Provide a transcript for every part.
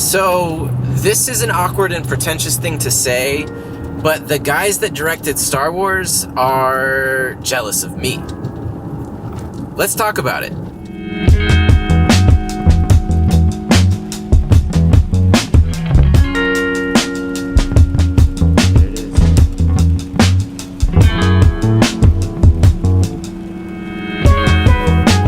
So this is an awkward and pretentious thing to say, but the guys that directed Star Wars are jealous of me. Let's talk about it.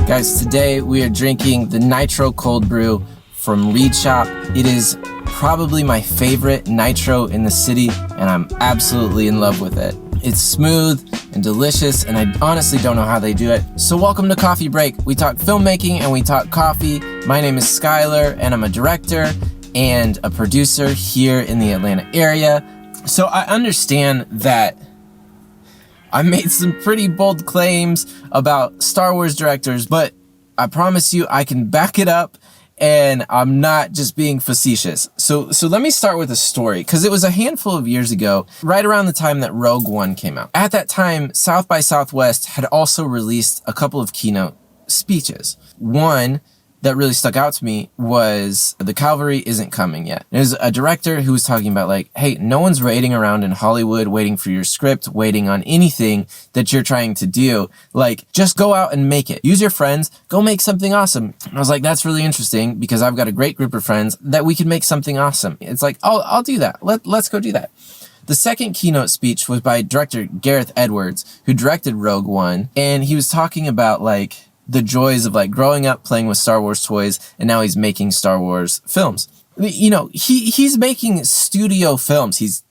Guys, today we are drinking the Nitro Cold Brew from Reed Shop. It is probably my favorite nitro in the city, and I'm absolutely in love with it. It's smooth and delicious, and I honestly don't know how they do it. So welcome to Coffee Break. We talk filmmaking and we talk coffee. My name is Skylar, and I'm a director and a producer here in the Atlanta area. So I understand that I made some pretty bold claims about Star Wars directors, but I promise you I can back it up, and I'm not just being facetious. So let me start with a story, because it was a handful of years ago, right around the time that Rogue One came out. At that time, South by Southwest had also released a couple of keynote speeches. One that really stuck out to me was The Cavalry Isn't Coming Yet. There's a director who was talking about like, hey, no one's waiting around in Hollywood waiting for your script, waiting on anything that you're trying to do. Like, just go out and make it. Use your friends, go make something awesome. And I was like, that's really interesting, because I've got a great group of friends that we can make something awesome. It's like, I'll do that. Let's go do that. The second keynote speech was by director Gareth Edwards, who directed Rogue One, and he was talking about like the joys of like growing up playing with Star Wars toys, and now he's making Star Wars films. You know, he's making studio films. He's,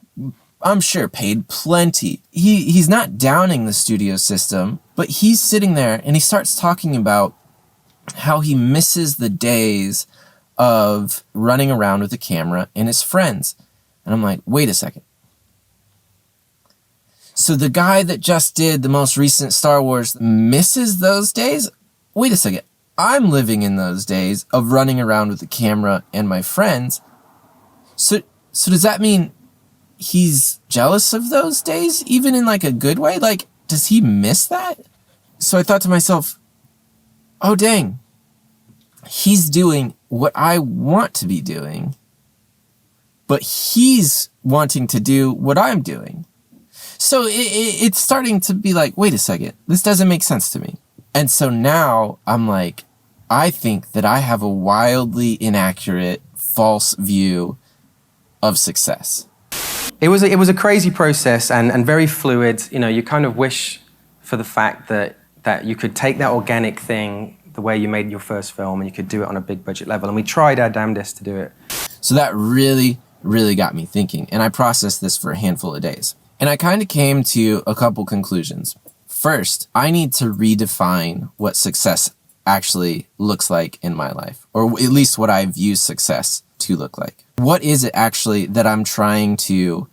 I'm sure, paid plenty. He's not downing the studio system, but he's sitting there and he starts talking about how he misses the days of running around with a camera and his friends. And I'm like, wait a second. So the guy that just did the most recent Star Wars misses those days? Wait a second. I'm living in those days of running around with the camera and my friends. So does that mean he's jealous of those days, even in like a good way? Like, does he miss that? So I thought to myself, oh dang, he's doing what I want to be doing, but he's wanting to do what I'm doing. So it's starting to be like, wait a second, this doesn't make sense to me. And so now I'm like, I think that I have a wildly inaccurate, false view of success. It was a crazy process and very fluid. You know, you kind of wish for the fact that you could take that organic thing, the way you made your first film, and you could do it on a big budget level. And we tried our damnedest to do it. So that really, really got me thinking. And I processed this for a handful of days. And I kind of came to a couple conclusions. First, I need to redefine what success actually looks like in my life, or at least what I view success to look like. What is it actually that I'm trying to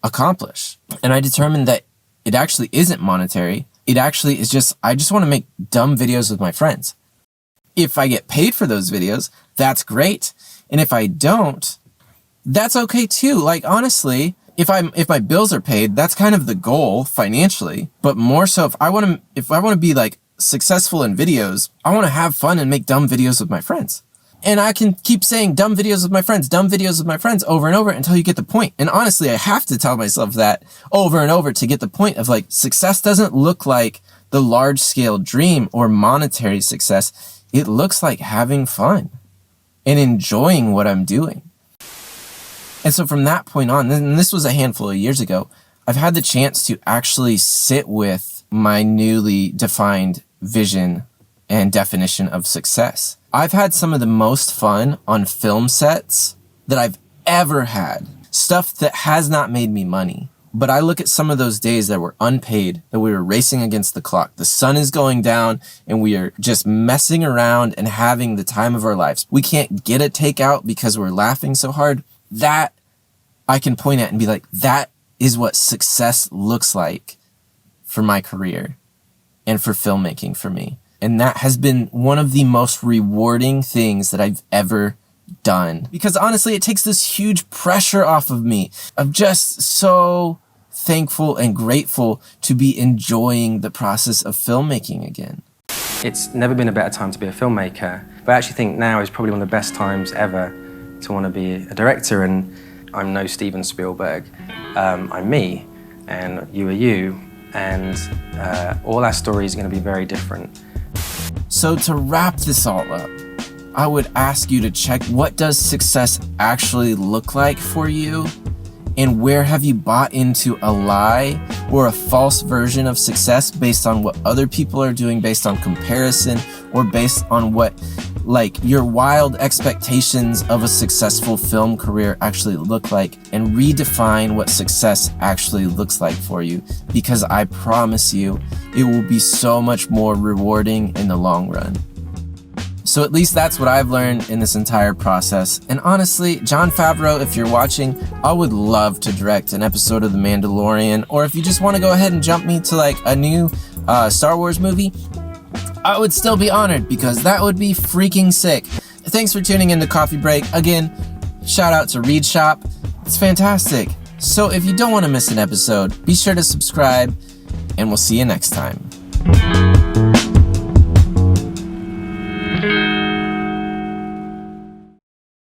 accomplish? And I determined that it actually isn't monetary. It actually is just, I just want to make dumb videos with my friends. If I get paid for those videos, that's great. And if I don't, that's okay too. Like, honestly, if my bills are paid, that's kind of the goal financially. But more so, if I want to be like successful in videos, I want to have fun and make dumb videos with my friends. And I can keep saying dumb videos with my friends, dumb videos with my friends over and over until you get the point. And honestly, I have to tell myself that over and over to get the point of like, success doesn't look like the large scale dream or monetary success. It looks like having fun and enjoying what I'm doing. And so from that point on, and this was a handful of years ago, I've had the chance to actually sit with my newly defined vision and definition of success. I've had some of the most fun on film sets that I've ever had. Stuff that has not made me money. But I look at some of those days that were unpaid, that we were racing against the clock. The sun is going down and we are just messing around and having the time of our lives. We can't get a takeout because we're laughing so hard. That I can point at and be like, that is what success looks like for my career and for filmmaking for me. And that has been one of the most rewarding things that I've ever done. Because honestly, it takes this huge pressure off of me. I'm just so thankful and grateful to be enjoying the process of filmmaking again. It's never been a better time to be a filmmaker, but I actually think now is probably one of the best times ever to want to be a director, and I'm no Steven Spielberg. I'm me, and you are you, and all our stories are going to be very different. So to wrap this all up, I would ask you to check, what does success actually look like for you? And where have you bought into a lie or a false version of success based on what other people are doing, based on comparison, or based on what your wild expectations of a successful film career actually look like, and redefine what success actually looks like for you, because I promise you it will be so much more rewarding in the long run. So at least that's what I've learned in this entire process. And honestly, Jon Favreau, if you're watching, I would love to direct an episode of The Mandalorian, or if you just want to go ahead and jump me to a new Star Wars movie, I would still be honored, because that would be freaking sick. Thanks for tuning in to Coffee Break. Again, shout out to Read Shop. It's fantastic. So if you don't want to miss an episode, be sure to subscribe, and we'll see you next time.